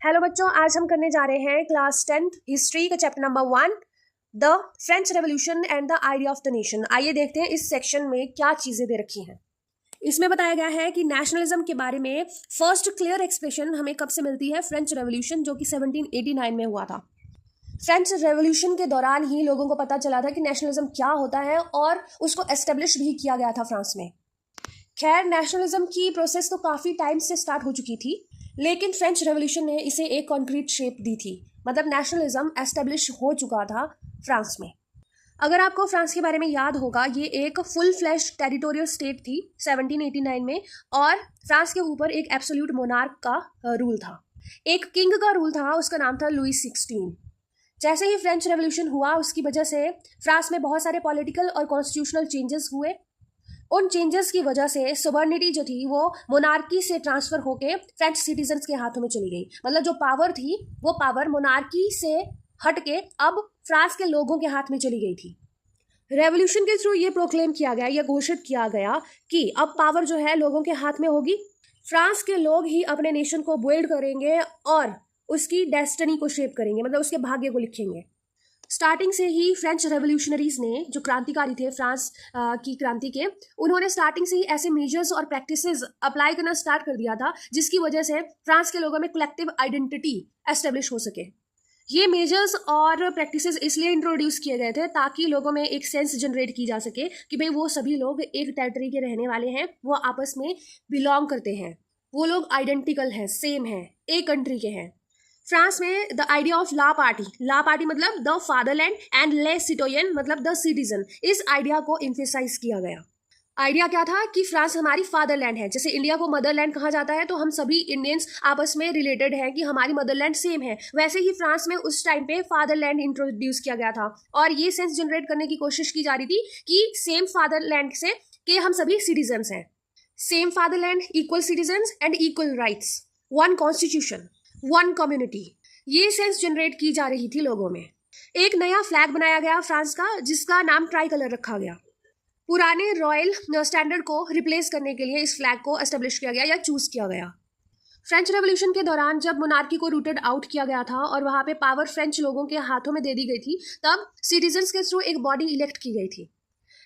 Hello बच्चों, आज हम करने जा रहे हैं क्लास 10th हिस्ट्री का chapter number 1 the French revolution and the idea of the nation. आइए देखते हैं इस सेक्शन में क्या चीजें दे रखी हैं। इसमें बताया गया है कि नेशनलिज्म के बारे में फर्स्ट क्लियर एक्सप्रेशन हमें कब से मिलती है, फ्रेंच रेवोल्यूशन जो कि 1789 में हुआ था। फ्रेंच रेवोल्यूशन के दौरान ही लोगों को पता चला था कि नेशनलिज्म क्या होता है और उसको एस्टेब्लिश भी किया गया था फ्रांस में। खैर, नेशनलिज्म की प्रोसेस तो काफ़ी टाइम से स्टार्ट हो चुकी थी, लेकिन फ्रेंच रेवोल्यूशन ने इसे एक कॉन्क्रीट शेप दी थी। मतलब नेशनलिज्म एस्टेब्लिश हो चुका था फ्रांस में। अगर आपको फ्रांस के बारे में याद होगा, ये एक फुल फ्लैश टेरिटोरियल स्टेट थी 1789 में, और फ्रांस के ऊपर एक एब्सोल्यूट मोनार्क का रूल था, एक किंग का रूल था, उसका नाम था लुई 16। जैसे ही फ्रेंच रेवोल्यूशन हुआ, उसकी वजह से फ्रांस में बहुत सारे पॉलिटिकल और कॉन्स्टिट्यूशनल चेंजेस हुए। उन चेंजेस की वजह से सोवर्निटी जो थी वो मोनार्की से ट्रांसफर होके फ्रेंच सिटीजन्स के हाथों में चली गई। मतलब जो पावर थी वो पावर मोनार्की से हट के अब फ्रांस के लोगों के हाथ में चली गई थी। रेवोल्यूशन के थ्रू ये प्रोक्लेम किया गया या घोषित किया गया कि अब पावर जो है लोगों के हाथ में होगी। फ्रांस के लोग ही अपने नेशन को बिल्ड करेंगे और उसकी डेस्टिनी को शेप करेंगे, मतलब उसके भाग्य को लिखेंगे। स्टार्टिंग से ही फ्रेंच रेवोल्यूशनरीज ने, जो क्रांतिकारी थे फ्रांस की क्रांति के, उन्होंने स्टार्टिंग से ही ऐसे मेजर्स और प्रैक्टिसेस अप्लाई करना स्टार्ट कर दिया था जिसकी वजह से फ्रांस के लोगों में कलेक्टिव आइडेंटिटी एस्टेब्लिश हो सके। ये मेजर्स और प्रैक्टिसेस इसलिए इंट्रोड्यूस किए गए थे ताकि लोगों में एक सेंस जनरेट की जा सके कि भाई वो सभी लोग एक टेरिटरी के रहने वाले हैं, वो आपस में बिलोंग करते हैं, वो लोग आइडेंटिकल हैं, सेम हैं, एक कंट्री के हैं। फ्रांस में द आइडिया ऑफ ला पार्टी मतलब द फादरलैंड एंड ले सिटोयन मतलब द सिटीजन, इस आइडिया को इम्फेसाइज किया गया। आइडिया क्या था कि फ्रांस हमारी फादरलैंड है। जैसे इंडिया को मदरलैंड कहा जाता है, तो हम सभी इंडियंस आपस में रिलेटेड हैं कि हमारी मदरलैंड सेम है। वैसे ही फ्रांस में उस टाइम पे फादरलैंड इंट्रोड्यूस किया गया था और ये सेंस जनरेट करने की कोशिश की जा रही थी कि सेम फादरलैंड से कि हम सभी सिटीजन्स हैं। Same fatherland, equal citizens and equal rights, one constitution, one community, ये सेंस जनरेट की जा रही थी लोगों में। एक नया फ्लैग बनाया गया फ्रांस का जिसका नाम ट्राई कलर रखा गया। पुराने रॉयल स्टैंडर्ड को रिप्लेस करने के लिए इस फ्लैग को एस्टेब्लिश किया गया या चूज किया गया। फ्रेंच रेवोल्यूशन के दौरान जब मोनार्की को रूटेड आउट किया गया था और वहां पे पावर फ्रेंच लोगों के हाथों में दे दी गई थी, तब सिटीजन्स के थ्रू एक बॉडी इलेक्ट की गई थी।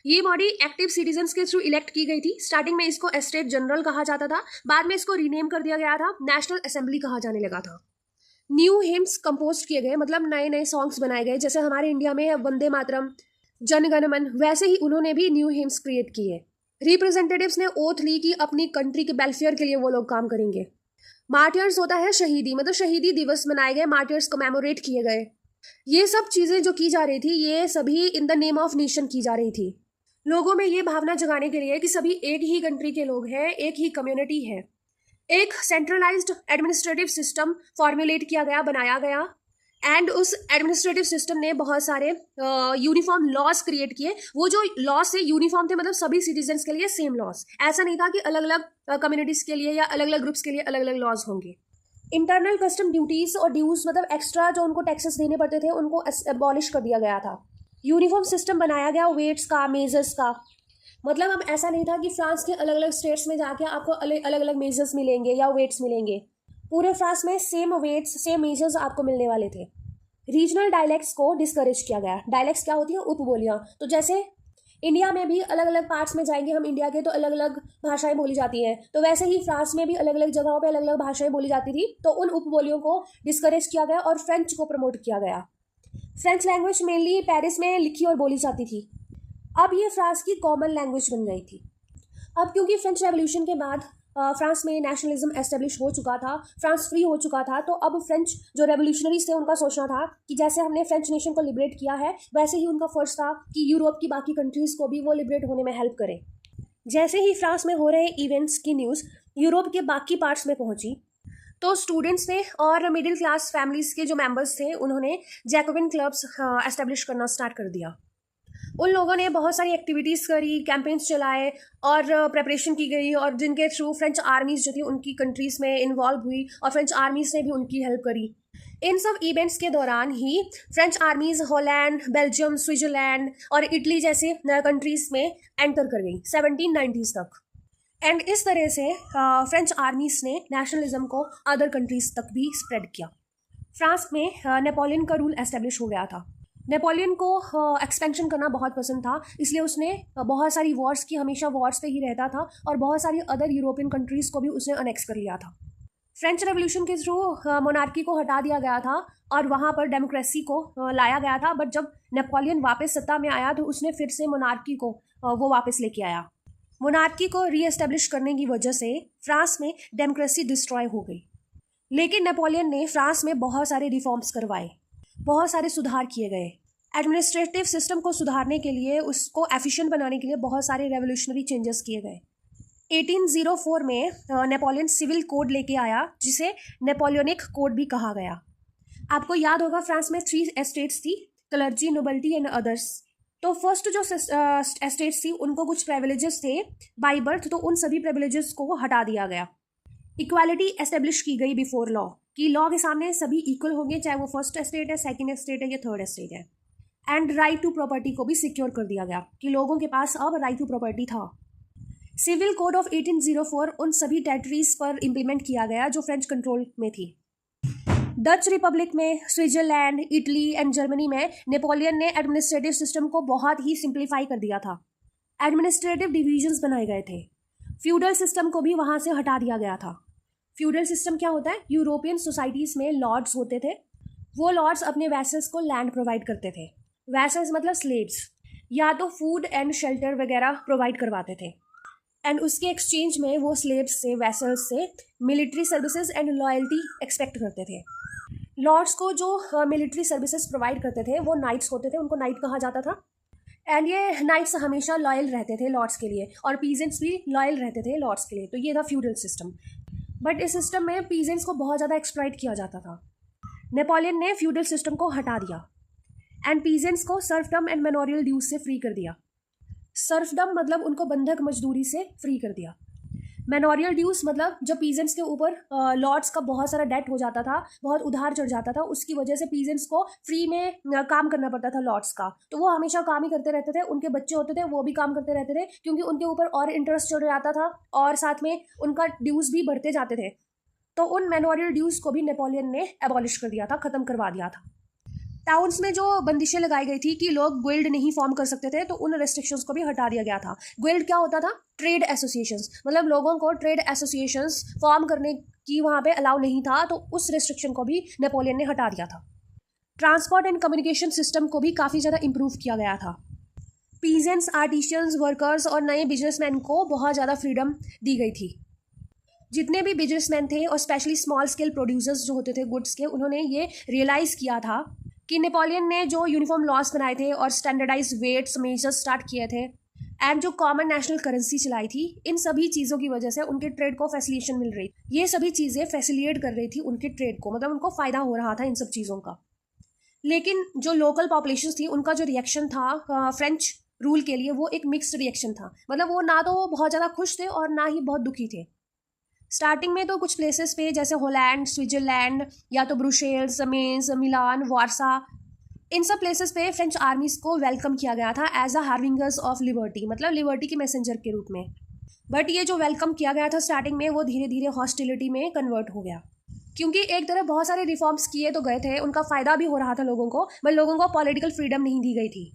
ये बॉडी एक्टिव सिटीजन्स के थ्रू इलेक्ट की गई थी। स्टार्टिंग में इसको एस्टेट जनरल कहा जाता था, बाद में इसको रीनेम कर दिया गया था, नेशनल असेंबली कहा जाने लगा था। न्यू हिम्स कंपोज किए गए, मतलब नए नए सॉन्ग्स बनाए गए। जैसे हमारे इंडिया में वंदे मातरम, जन गण मन, वैसे ही उन्होंने भी न्यू हिम्स क्रिएट किए। रिप्रेजेंटेटिव्स ने ओथ ली कि अपनी कंट्री के वेलफेयर के लिए वो लोग काम करेंगे। मार्टियर्स होता है शहीदी, मतलब शहीदी दिवस मनाए गए, मार्टियर्स कमेमोरेट किए गए। ये सब चीजें जो की जा रही थी, ये सभी in the name of nation की जा रही थी। लोगों में ये भावना जगाने के लिए कि सभी एक ही कंट्री के लोग हैं, एक ही कम्युनिटी है। एक सेंट्रलाइज्ड एडमिनिस्ट्रेटिव सिस्टम फॉर्मुलेट किया गया, बनाया गया, एंड उस एडमिनिस्ट्रेटिव सिस्टम ने बहुत सारे यूनिफॉर्म लॉज क्रिएट किए। वो जो लॉज से यूनिफॉर्म थे, मतलब सभी सिटीजन्स के लिए सेम लॉज। ऐसा नहीं था कि अलग अलग कम्युनिटीज के लिए या अलग अलग ग्रुप्स के लिए अलग अलग लॉज होंगे। इंटरनल कस्टम ड्यूटीज और ड्यूज, मतलब एक्स्ट्रा जो उनको टैक्सेस देने पड़ते थे, उनको अबॉलिश कर दिया गया था। यूनिफॉर्म सिस्टम बनाया गया वेट्स का, मेजर्स का। मतलब अब ऐसा नहीं था कि फ्रांस के अलग अलग स्टेट्स में जाके आपको अलग अलग मेजर्स मिलेंगे या वेट्स मिलेंगे। पूरे फ्रांस में सेम वेट्स, सेम मेजर्स आपको मिलने वाले थे। रीजनल डायलेक्ट्स को डिस्करेज किया गया। डायलेक्ट्स क्या होती हैं? उपबोलियाँ। तो जैसे इंडिया में भी अलग अलग पार्ट्स में जाएंगे हम इंडिया के, तो अलग अलग भाषाएं बोली जाती हैं, तो वैसे ही फ्रांस में भी अलग अलग जगहों पे अलग अलग भाषाएं बोली जाती थी। तो उन उपबोलियों को डिस्करेज किया गया और फ्रेंच को प्रमोट किया गया। फ्रेंच लैंग्वेज मेनली पेरिस में लिखी और बोली जाती थी। अब ये फ्रांस की कॉमन लैंग्वेज बन गई थी। अब क्योंकि फ्रेंच रेवोल्यूशन के बाद फ्रांस में नेशनलिज्म एस्टेब्लिश हो चुका था, फ्रांस फ्री हो चुका था, तो अब फ्रेंच जो रेवोल्यूशनरीज थे उनका सोचना था कि जैसे हमने फ्रेंच नेशन को लिबरेट किया है, वैसे ही उनका फर्ज था कि यूरोप की बाकी कंट्रीज को भी वो लिबरेट होने में हेल्प करें। जैसे ही फ्रांस में हो रहे इवेंट्स की न्यूज़ यूरोप के बाकी पार्ट्स में पहुंची, तो स्टूडेंट्स ने और मिडिल क्लास फैमिलीज के जो मेंबर्स थे, उन्होंने जैकोबिन क्लब्स एस्टेब्लिश करना स्टार्ट कर दिया। उन लोगों ने बहुत सारी एक्टिविटीज़ करी, कैंपेन्स चलाए और प्रेपरेशन की गई, और जिनके थ्रू फ्रेंच आर्मीज़ जो थी उनकी कंट्रीज़ में इन्वॉल्व हुई और फ्रेंच आर्मीज़ ने भी उनकी हेल्प करी। इन सब इवेंट्स के दौरान ही French armies Holland, Belgium, Switzerland और इटली जैसे कंट्रीज़ में एंटर कर गई 1790s तक। एंड इस तरह से फ्रेंच आर्मीज ने नेशनलिज्म को अदर कंट्रीज तक भी स्प्रेड किया। फ्रांस में नेपोलियन का रूल एस्टेब्लिश हो गया था। नेपोलियन को एक्सपेंशन करना बहुत पसंद था, इसलिए उसने बहुत सारी वॉर्स की, हमेशा वॉर्स पे ही रहता था और बहुत सारी अदर यूरोपियन कंट्रीज़ को भी उसने अनेक्स कर लिया था। फ्रेंच रेवोल्यूशन के थ्रू मोनार्की को हटा दिया गया था और वहाँ पर डेमोक्रेसी को लाया गया था। बट जब नेपोलियन वापस सत्ता में आया तो उसने फिर से मोनार्की को वो वापस लेके आया। मोनार्की को रीएस्टेब्लिश करने की वजह से फ्रांस में डेमोक्रेसी डिस्ट्रॉय हो गई। लेकिन नेपोलियन ने फ्रांस में बहुत सारे रिफॉर्म्स करवाए, बहुत सारे सुधार किए गए। एडमिनिस्ट्रेटिव सिस्टम को सुधारने के लिए, उसको एफिशिएंट बनाने के लिए बहुत सारे रेवोल्यूशनरी चेंजेस किए गए। 1804 में नेपोलियन सिविल कोड लेके आया, जिसे नेपोलियनिक कोड भी कहा गया। आपको याद होगा फ्रांस में 3 एस्टेट्स थी, क्लर्जी, नोबल्टी एंड अदर्स। तो फर्स्ट जो एस्टेट्स थी उनको कुछ प्रिविलेजेस थे बाय बर्थ, तो उन सभी प्रिविलेजेस को हटा दिया गया। इक्वालिटी एस्टेब्लिश की गई बिफोर लॉ, कि लॉ के सामने सभी इक्वल होंगे, चाहे वो फर्स्ट एस्टेट है, सेकंड एस्टेट है या थर्ड एस्टेट है। एंड राइट टू प्रॉपर्टी को भी सिक्योर कर दिया गया कि लोगों के पास अब राइट टू प्रॉपर्टी था। सिविल कोड ऑफ 1804 उन सभी टेरिटरीज पर इम्प्लीमेंट किया गया जो फ्रेंच कंट्रोल में थी। डच रिपब्लिक में, स्विट्जरलैंड, इटली एंड जर्मनी में नेपोलियन ने एडमिनिस्ट्रेटिव सिस्टम को बहुत ही सिंप्लीफाई कर दिया था। एडमिनिस्ट्रेटिव डिविजन्स बनाए गए थे। फ्यूडल सिस्टम को भी वहाँ से हटा दिया गया था। फ्यूडल सिस्टम क्या होता है? यूरोपियन सोसाइटीज़ में लॉर्ड्स होते थे, वो लॉर्ड्स अपने वैसल्स को लैंड प्रोवाइड करते थे। वैसल्स मतलब स्लेव्स, या तो फूड एंड शेल्टर वगैरह प्रोवाइड करवाते थे एंड उसके एक्सचेंज में वो स्लेव्स से, वैसल्स से military services and loyalty expect करते थे। लॉर्ड्स को जो मिलिट्री सर्विसेज प्रोवाइड करते थे वो नाइट्स होते थे, उनको नाइट कहा जाता था। एंड ये नाइट्स हमेशा लॉयल रहते थे लॉर्ड्स के लिए और पीजेंट्स भी लॉयल रहते थे लॉर्ड्स के लिए। तो ये था फ्यूडल सिस्टम। बट इस सिस्टम में पीजेंट्स को बहुत ज़्यादा एक्सप्लॉइट किया जाता था। नेपोलियन ने फ्यूडल सिस्टम को हटा दिया एंड पीजेंट्स को सर्फडम एंड मेनोरियल ड्यूज से फ्री कर दिया। सर्फडम मतलब उनको बंधक मजदूरी से फ्री कर दिया। मेनोरियल ड्यूज मतलब जब पीजेंट्स के ऊपर लॉर्ड्स का बहुत सारा डेट हो जाता था, बहुत उधार चढ़ जाता था, उसकी वजह से पीजेंट्स को फ्री में काम करना पड़ता था लॉर्ड्स का। तो वो हमेशा काम ही करते रहते थे, उनके बच्चे होते थे वो भी काम करते रहते थे, क्योंकि उनके ऊपर और इंटरेस्ट चढ़ जाता था और साथ में उनका ड्यूज भी बढ़ते जाते थे। तो उन मेनोरियल ड्यूज को भी नेपोलियन ने एबॉलिश कर दिया था, ख़त्म करवा दिया था। टाउन्स में जो बंदिशें लगाई गई थी कि लोग गिल्ड नहीं फॉर्म कर सकते थे, तो उन रेस्ट्रिक्शंस को भी हटा दिया गया था। गिल्ड क्या होता था? ट्रेड एसोसिएशंस, मतलब लोगों को ट्रेड एसोसिएशंस फॉर्म करने की वहाँ पे अलाउ नहीं था, तो उस रेस्ट्रिक्शन को भी नेपोलियन ने हटा दिया था। ट्रांसपोर्ट एंड कम्युनिकेशन सिस्टम को भी काफ़ी ज़्यादा इम्प्रूव किया गया था। पीजेंट्स, आर्टिशियंस, वर्कर्स और नए बिजनेसमैन को बहुत ज़्यादा फ्रीडम दी गई थी। जितने भी बिजनेसमैन थे और स्पेशली स्मॉल स्केल प्रोड्यूसर्स जो होते थे गुड्स के, उन्होंने ये रियलाइज़ किया था कि नेपोलियन ने जो यूनिफॉर्म लॉज बनाए थे और स्टैंडर्डाइज वेट्स मेजर्स स्टार्ट किए थे एंड जो कॉमन नेशनल करेंसी चलाई थी, इन सभी चीज़ों की वजह से उनके ट्रेड को फैसिलिटेशन मिल रही। ये सभी चीज़ें फैसिलिटेट कर रही थी उनके ट्रेड को, मतलब उनको फ़ायदा हो रहा था इन सब चीज़ों का। लेकिन जो लोकल पॉपुलेशन थी उनका जो रिएक्शन था फ्रेंच रूल के लिए, वो एक मिक्स्ड रिएक्शन था। मतलब वो ना तो बहुत ज़्यादा खुश थे और ना ही बहुत दुखी थे। स्टार्टिंग में तो कुछ प्लेसेस पे जैसे होलैंड, स्विट्जरलैंड या तो ब्रुसेल्स, मेंस, मिलान, वारसा, इन सब प्लेसेस पे फ्रेंच आर्मीज को वेलकम किया गया था एज अ हार्विंगर्स ऑफ लिबर्टी, मतलब लिबर्टी के मैसेंजर के रूप में। बट ये जो वेलकम किया गया था स्टार्टिंग में, वो धीरे धीरे हॉस्टिलिटी में कन्वर्ट हो गया, क्योंकि एक तरफ बहुत सारे रिफॉर्म्स किए तो गए थे, उनका फ़ायदा भी हो रहा था लोगों को, बट लोगों को पॉलिटिकल फ्रीडम नहीं दी गई थी।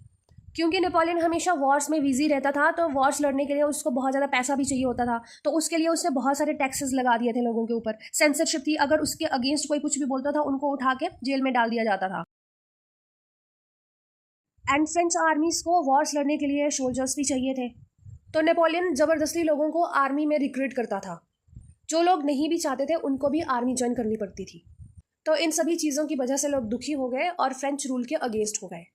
क्योंकि नेपोलियन हमेशा वॉर्स में बिजी रहता था, तो वॉर्स लड़ने के लिए उसको बहुत ज़्यादा पैसा भी चाहिए होता था, तो उसके लिए उसने बहुत सारे टैक्सेस लगा दिए थे लोगों के ऊपर। सेंसरशिप थी, अगर उसके अगेंस्ट कोई कुछ भी बोलता था उनको उठा के जेल में डाल दिया जाता था। एंड फ्रेंच आर्मीज को वॉर्स लड़ने के लिए सोल्जर्स भी चाहिए थे, तो नेपोलियन ज़बरदस्ती लोगों को आर्मी में रिक्रूट करता था। जो लोग नहीं भी चाहते थे उनको भी आर्मी ज्वाइन करनी पड़ती थी। तो इन सभी चीज़ों की वजह से लोग दुखी हो गए और फ्रेंच रूल के अगेंस्ट हो गए।